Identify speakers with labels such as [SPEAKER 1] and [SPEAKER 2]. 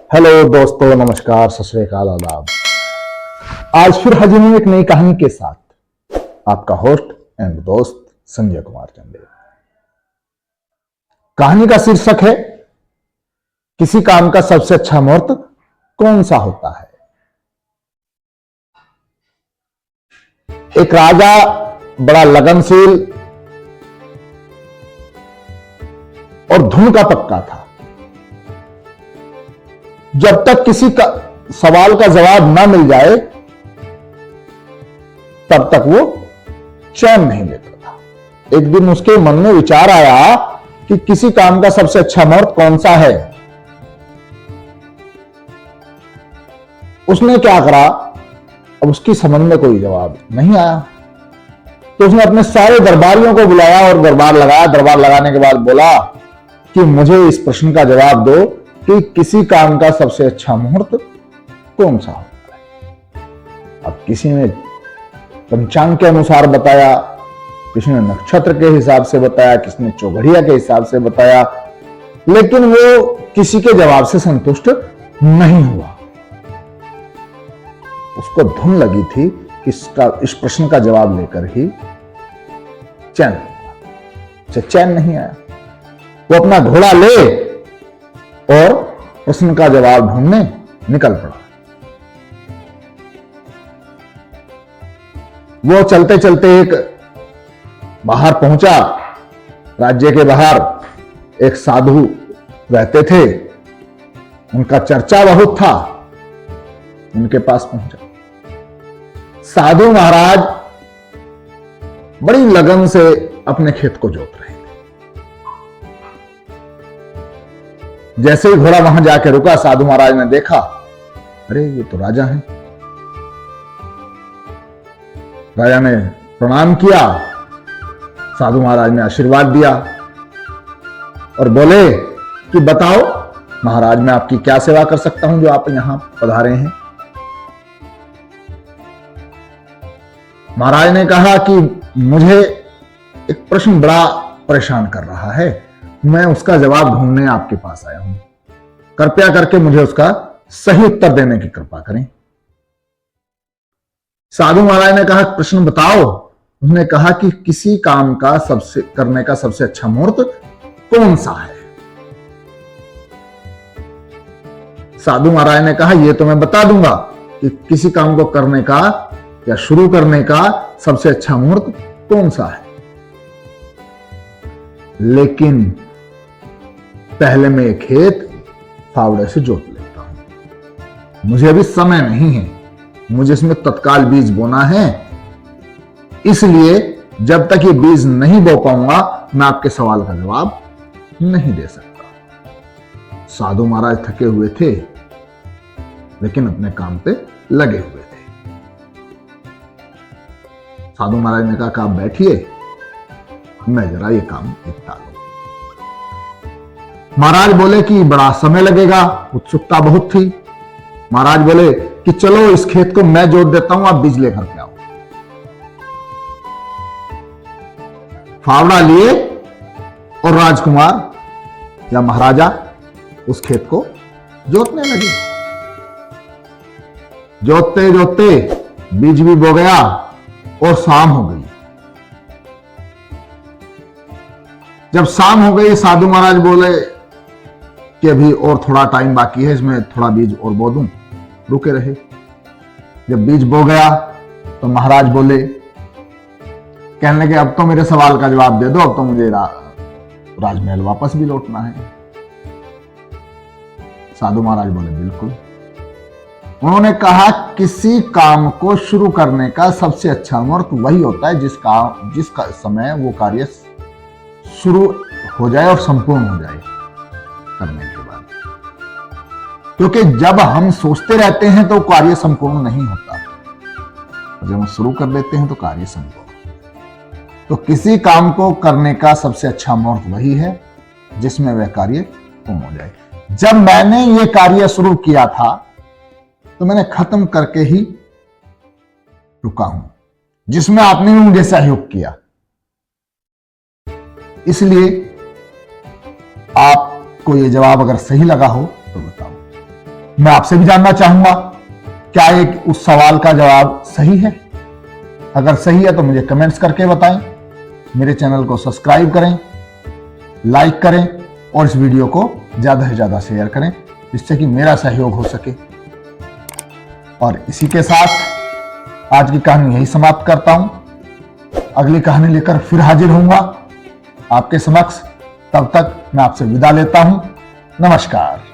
[SPEAKER 1] Hello दोस्तों, नमस्कार, सत श्री अकाल, आदाब। आज फिर हाजिर हूं एक नई कहानी के साथ। आपका होस्ट एंड दोस्त संजय कुमार चंदेल। कहानी का शीर्षक है किसी काम का सबसे अच्छा मुहूर्त कौन सा होता है। एक राजा बड़ा लगनशील और धुन का पक्का था। जब तक किसी का सवाल का जवाब ना मिल जाए तब तक वो चैन नहीं लेता था। एक दिन उसके मन में विचार आया कि किसी काम का सबसे अच्छा मुहूर्त कौन सा है। उसने क्या करा, अब उसकी समझ में कोई जवाब नहीं आया तो उसने अपने सारे दरबारियों को बुलाया और दरबार लगाया। दरबार लगाने के बाद बोला कि मुझे इस प्रश्न का जवाब दो कि किसी काम का सबसे अच्छा मुहूर्त कौन सा होता है। अब किसी ने पंचांग के अनुसार बताया, किसी ने नक्षत्र के हिसाब से बताया, किसी ने चौघड़िया के हिसाब से बताया, लेकिन वो किसी के जवाब से संतुष्ट नहीं हुआ। उसको धुन लगी थी कि इस प्रश्न का जवाब लेकर ही चैन नहीं आया। वो अपना घोड़ा ले और प्रश्न का जवाब ढूंढने निकल पड़ा। वो चलते चलते एक बाहर पहुंचा। राज्य के बाहर एक साधु रहते थे, उनका चर्चा बहुत था। उनके पास पहुंचा। साधु महाराज बड़ी लगन से अपने खेत को जोत रहे थे। जैसे ही घोड़ा वहां जाके रुका, साधु महाराज ने देखा, अरे ये तो राजा हैं। राजा ने प्रणाम किया। साधु महाराज ने आशीर्वाद दिया और बोले कि बताओ महाराज, मैं आपकी क्या सेवा कर सकता हूं जो आप यहां पधारे हैं। महाराज ने कहा कि मुझे एक प्रश्न बड़ा परेशान कर रहा है, मैं उसका जवाब ढूंढने आपके पास आया हूं। कृपया करके मुझे उसका सही उत्तर देने की कृपा करें। साधु महाराज ने कहा प्रश्न बताओ। उसने कहा कि किसी काम का करने का सबसे अच्छा मुहूर्त कौन सा है। साधु महाराज ने कहा यह तो मैं बता दूंगा कि किसी काम को करने का या शुरू करने का सबसे अच्छा मुहूर्त कौन सा है, लेकिन पहले मैं एक खेत फावड़े से जोत लेता हूं। मुझे अभी समय नहीं है, मुझे इसमें तत्काल बीज बोना है, इसलिए जब तक ये बीज नहीं बो पाऊंगा मैं आपके सवाल का जवाब नहीं दे सकता। साधु महाराज थके हुए थे लेकिन अपने काम पे लगे हुए थे। साधु महाराज ने कहा कि आप बैठिए, मैं जरा ये काम निपटा लूं। महाराज बोले कि बड़ा समय लगेगा, उत्सुकता बहुत थी। महाराज बोले कि चलो इस खेत को मैं जोत देता हूं, आप बीज लेकर के आओ। फावड़ा लिए और राजकुमार या महाराजा उस खेत को जोतने लगे। जोतते जोतते बीज भी बो गया और शाम हो गई। जब शाम हो गई, साधु महाराज बोले कि अभी और थोड़ा टाइम बाकी है, इसमें थोड़ा बीज और बो दूं। रुके रहे। जब बीज बो गया तो महाराज बोले, कहने लगे अब तो मेरे सवाल का जवाब दे दो, अब तो मुझे राजमहल वापस भी लौटना है। साधु महाराज बोले बिल्कुल। उन्होंने कहा किसी काम को शुरू करने का सबसे अच्छा मुहूर्त वही होता है जिसका समय वो कार्य शुरू हो जाए और संपूर्ण हो जाए करने के बाद। क्योंकि जब हम सोचते रहते हैं तो कार्य संपूर्ण नहीं होता, और जब हम शुरू कर देते हैं तो कार्य संपूर्ण। तो किसी काम को करने का सबसे अच्छा मुहूर्त वही है जिसमें वह कार्य पूर्ण हो जाए। जब मैंने ये कार्य शुरू किया था तो मैंने खत्म करके ही रुका हूं, जिसमें आपने भी मुझे सहयोग किया। इसलिए आपको ये जवाब अगर सही लगा हो तो बताओ। मैं आपसे भी जानना चाहूंगा, क्या एक उस सवाल का जवाब सही है? अगर सही है तो मुझे कमेंट्स करके बताएं। मेरे चैनल को सब्सक्राइब करें, लाइक करें और इस वीडियो को ज्यादा से ज्यादा शेयर करें, जिससे कि मेरा सहयोग हो सके। और इसी के साथ आज की कहानी यही समाप्त करता हूं। अगली कहानी लेकर फिर हाजिर होऊंगा आपके समक्ष। तब तक मैं आपसे विदा लेता हूं। नमस्कार।